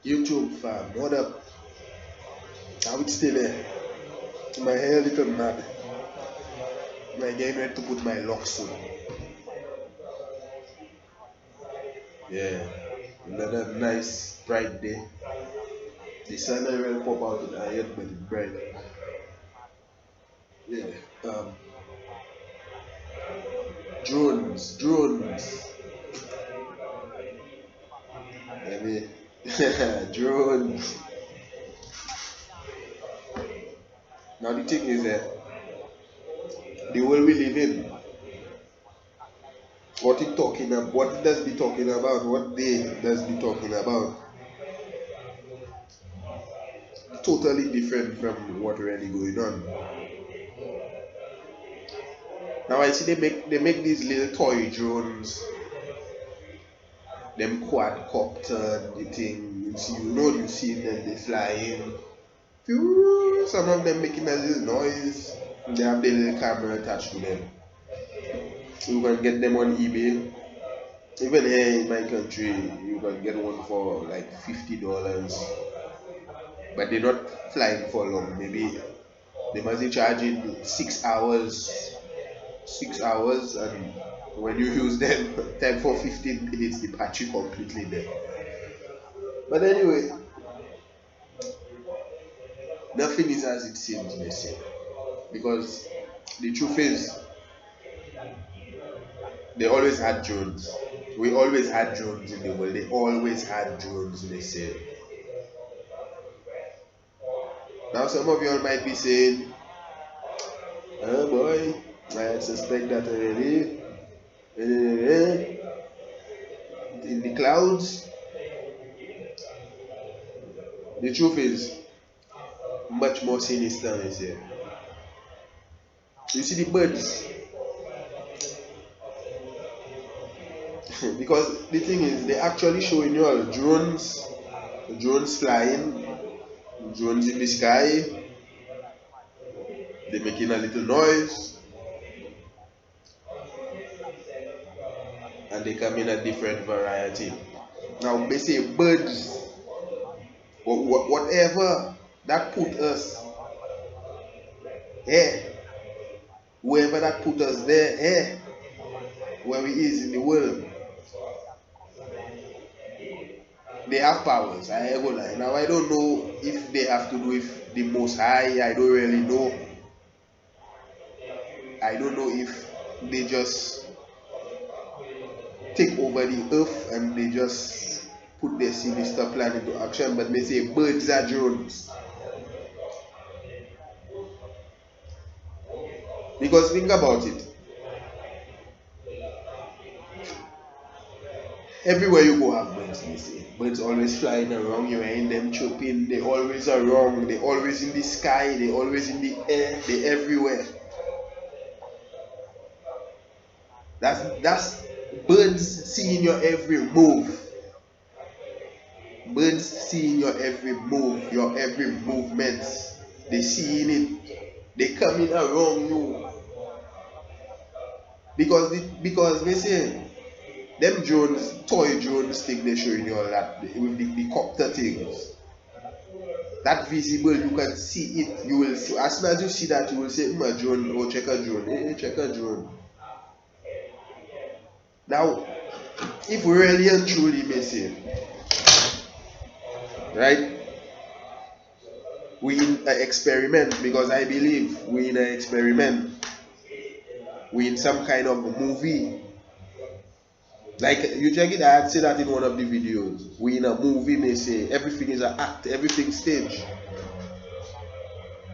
YouTube fam, what up? I would stay there. My hair a little mad. I'm getting ready to put my locks soon. Yeah. Another nice bright day. The sun ain't really pop out in our head, but it's bright. Yeah. Um drones. I mean drones. Now the thing is that the world we live in, what it does be talking about, what they does be talking about, totally different from what really going on. Now I see they make these little toy drones, them quadcopter, the thing. You see them they flying. Phew, some of them making a little noise. They have the little camera attached to them. You can get them on eBay. Even here in my country, you can get one for like $50. But they're not flying for long. Maybe they must be charging 6 hours, 6 hours, and when you use them, time for 15 minutes, the battery completely dead. But anyway, nothing is as it seems, they say. Because the truth is, they always had drones. We always had drones in the world. They always had drones, they say. Now, some of you all might be saying, oh boy, I suspect that already. In the clouds, the truth is much more sinister, they say. You see the birds, because the thing is, they actually showing you all drones flying, drones in the sky, they making a little noise, and they come in a different variety. Now they say birds, whatever that put us here, whoever that put us there, here, where we is in the world, they have powers. I ain't gonna lie. Now I don't know if they have to do with the Most High. I don't really know. I don't know if they just take over the earth and they just put their sinister plan into action. But they say birds are drones. Because think about it. Everywhere you go have birds, they say. Birds always flying around, you hearing them chirping, they always around, they always in the sky, they always in the air, they everywhere. That's birds seeing your every move. Birds seeing your every move, your every movement. They seeing it. They coming around you. Because they say them drones, toy drones thing they showing you all that with the copter things. That visible, you can see it. You will see as soon as you see that, you will say, a drone, oh check a drone, check a drone. Now, if we really and truly may say, right? We in an experiment, because I believe we in an experiment. We in some kind of a movie. Like you check it, I had said that in one of the videos. We in a movie, may say everything is an act, everything stage.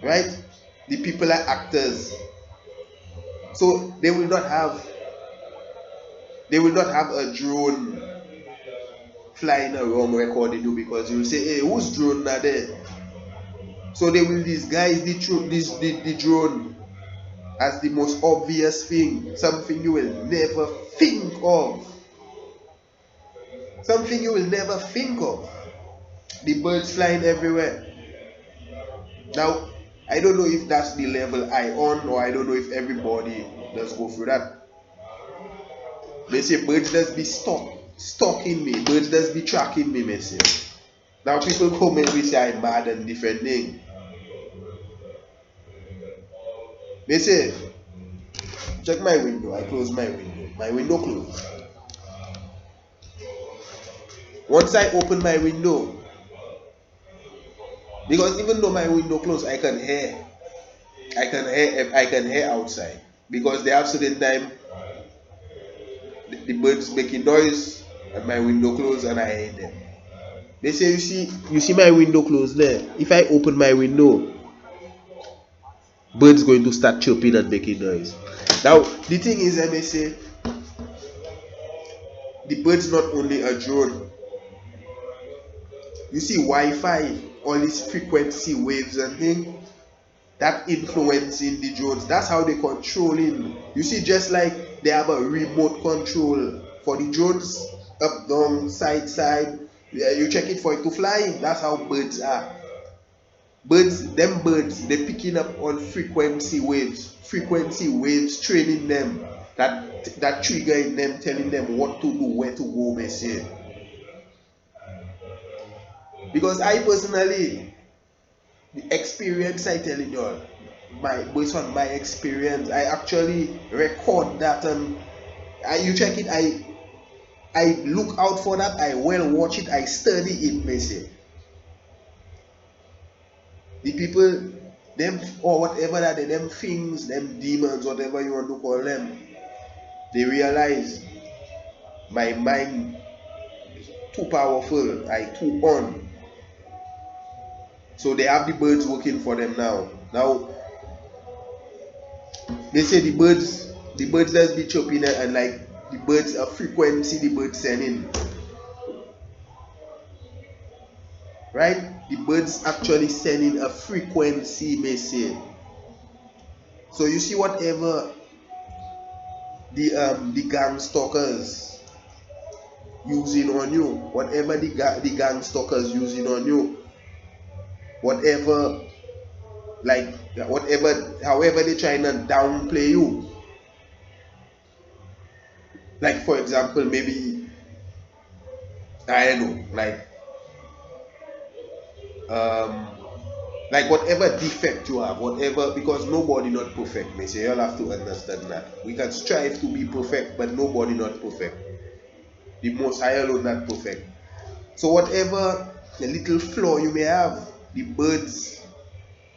Right? The people are actors. So they will not have a drone flying around recording you, because you will say, hey, whose drone are there? So they will disguise the drone as the most obvious thing, something you will never think of. Something you will never think of. The birds flying everywhere. Now, I don't know if that's the level I on, or I don't know if everybody does go through that. They say birds does be stalking me, birds does be tracking me, may say. Now people come and we say I'm mad and different thing. They say, check my window. I close my window. My window closed. Once I open my window, because even though my window closed, I can hear. I can hear outside. Because they have certain time the birds making noise and my window closed and I hear them. They say you see my window closed there. If I open my window, birds going to start chirping and making noise. Now the thing is, I may say the birds not only a drone. You see Wi-Fi, all these frequency waves and things that influencing the drones. That's how they controlling. You see, just like they have a remote control for the drones, up, down, side, side. Yeah, you check it for it to fly. That's how birds are. Birds, they picking up on frequency waves training them, that triggering them, telling them what to do, where to go, they say. Because I personally, the experience I telling you all, based on my experience, I actually record that and you check it, I look out for that, I well watch it, I study it, they say. The people, them or whatever that them things, them demons, whatever you want to call them, they realize my mind is too powerful, I too on. So they have the birds working for them now. Now they say the birds just be chirping and like the birds a frequency the birds sending. Right? The birds actually sending a frequency message. So you see whatever the gang stalkers using on you, whatever the gang stalkers using on you, whatever however they trying to downplay you. Like for example, maybe I don't know, like whatever defect you have, whatever, because nobody not perfect, me say you all have to understand that. We can strive to be perfect, but nobody not perfect. The most high alone not perfect. So whatever the little flaw you may have, the birds,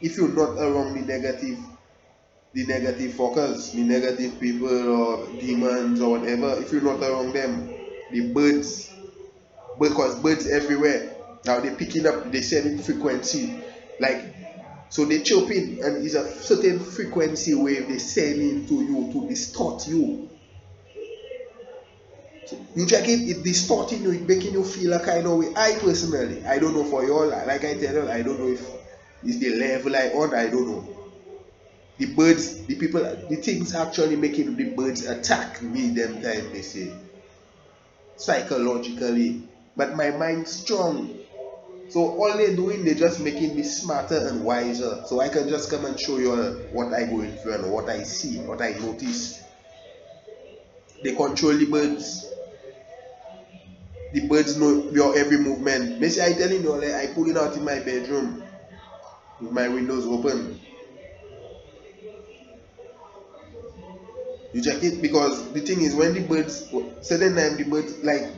if you're not around the negative fuckers, the negative people or demons or whatever, if you're not around them, the birds, because birds everywhere. Now they picking up, they sending frequency, like so they chirping and it's a certain frequency wave they sending to you to distort you. So you check it distorting you, it making you feel a kind of way. I personally, I don't know for you all, like I tell you, I don't know if it's the level I on, I don't know. The birds, the people, the things actually making the birds attack me them time, they say. Psychologically. But my mind's strong. So all they're doing, they're just making me smarter and wiser. So I can just come and show you what I go through and what I see, what I notice. They control the birds. The birds know your every movement. Basically, I telling you, like, I pull it out in my bedroom with my windows open. You check it, because the thing is, when the birds, certain time the birds, like,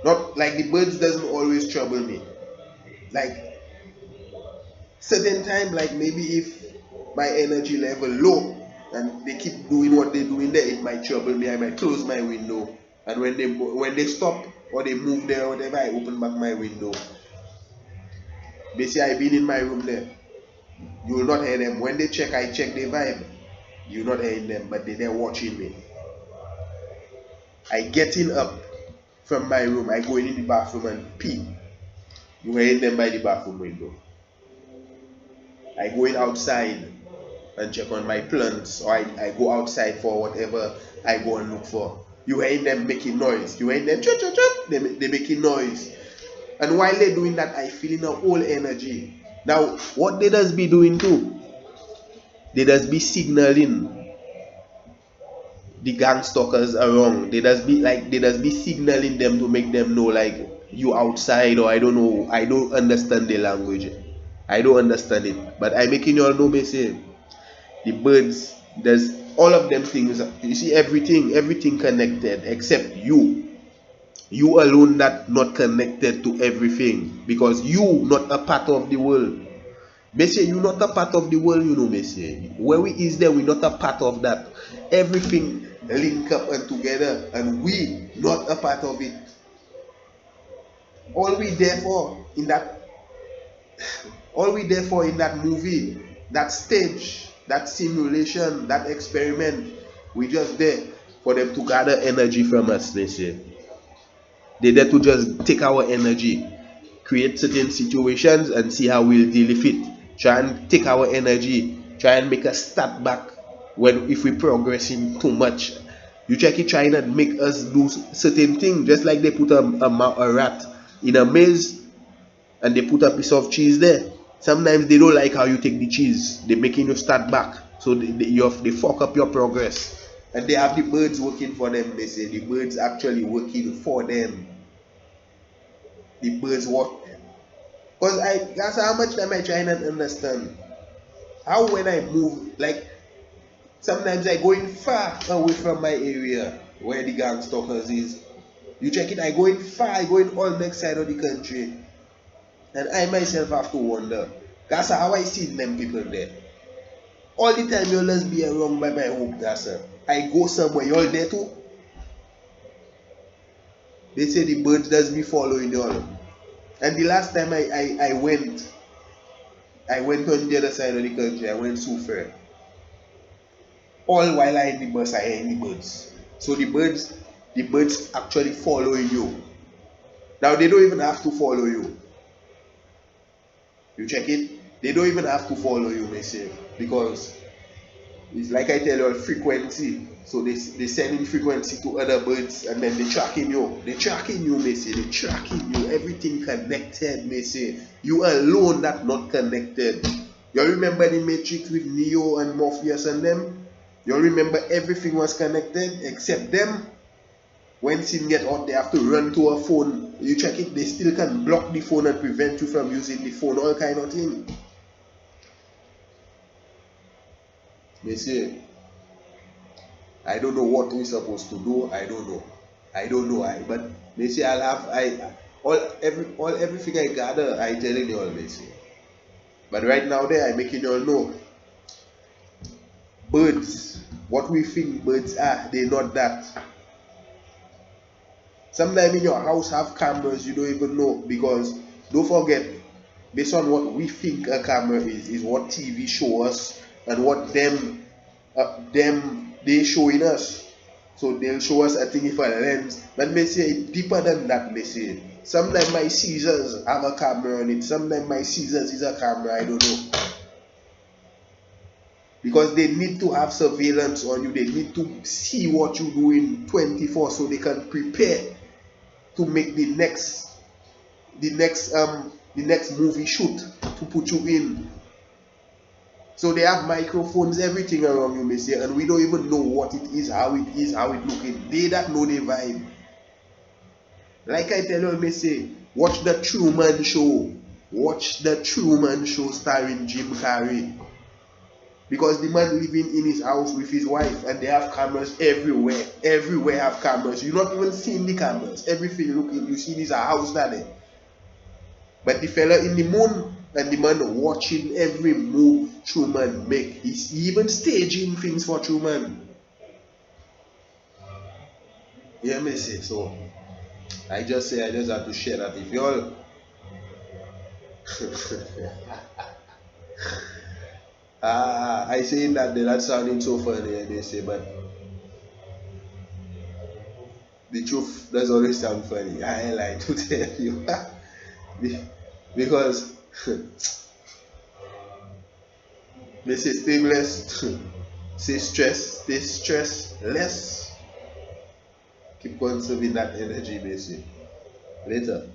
not like the birds doesn't always trouble me. Like certain time, like maybe if my energy level low and they keep doing what they're doing there, it might trouble me. I might close my window, and when they stop or they move there or whatever, I open back my window. Basically, I've been in my room there. You will not hear them. When they check, I check their vibe. You're not hearing them, but they're there watching me. I getting up from my room, I go in the bathroom and pee. You hear them by the bathroom window. I go in outside and check on my plants, or I go outside for whatever I go and look for. You hear them making noise. You hear them they making noise. And while they're doing that, I feel in a whole energy. Now, what they does be doing too? They does be signaling the gang stalkers around. They just be signaling them to make them know like you outside, or I don't know. I don't understand the language. I don't understand it. But I making you all know me say the birds, there's all of them things. You see everything connected except you. You alone that not connected to everything because you not a part of the world. Monsieur, you not a part of the world, you know, Monsieur. Where we is there, we not a part of that. Everything link up and together, and we not a part of it. All we there for in that, all we there for in that movie, that stage, that simulation, that experiment, we just there for them to gather energy from us, Monsieur. They there to just take our energy, create certain situations, and see how we'll deal with it. Try and take our energy, try and make us start back when if we progressing too much. You check it, trying to make us do certain things, just like they put a rat in a maze and they put a piece of cheese there. Sometimes they don't like how you take the cheese. They're making you start back, so they fuck up your progress. And they have the birds working for them. They say the birds actually working for them. The birds work. Because that's how much time I try and understand. How when I move, like sometimes I going far away from my area where the gang stalkers is. You check it, I going far, I going all next side of the country. And I myself have to wonder. That's how I see them people there. All the time you'll just be around by my home, that's I go somewhere, you're there too. They say the birds does be following you all. And the last time I went on the other side of the country, I went so far. All while I in the bus, I hear the birds. So the birds actually following you. Now they don't even have to follow you. You check it, they don't even have to follow you, they say, because it's like I tell you, frequency. So they sending frequency to other birds and then they tracking you. They tracking you, they say. They tracking you. Everything connected, they say. You alone that not connected. You remember the Matrix with Neo and Morpheus and them? You remember everything was connected except them? When sin get out, they have to run to a phone. You check it, they still can block the phone and prevent you from using the phone, all kind of thing. They say, I don't know what we're supposed to do. I don't know. But they say everything I gather, I telling you all, they say. But right now I making you all know. Birds, what we think birds are, they're not that. Sometimes in your house have cameras you don't even know, because don't forget, based on what we think a camera is what TV show us and what them they showing us. So they'll show us a thing if a lens, but may say it deeper than that. May say sometimes my scissors have a camera on it, sometimes my scissors is a camera, I don't know. Because they need to have surveillance on you, they need to see what you doing 24 so they can prepare to make the next movie shoot to put you in. So they have microphones, everything around you, may say, and we don't even know what it is, how it looking. They that know the vibe. Like I tell you, may say, watch the Truman Show. Watch the Truman Show starring Jim Carrey. Because the man living in his house with his wife and they have cameras everywhere. Everywhere have cameras. You're not even seeing the cameras. Everything looking, you see this a house there. But the fella in the moon and the man watching every move Truman make. He's even staging things for Truman. Yeah, me say so. I just have to share that. If y'all I saying that they're not sounding so funny, they say, but the truth does always sound funny. I like to tell you. Because they say stay blessed, stay stressless. Keep conserving that energy, basically. Later.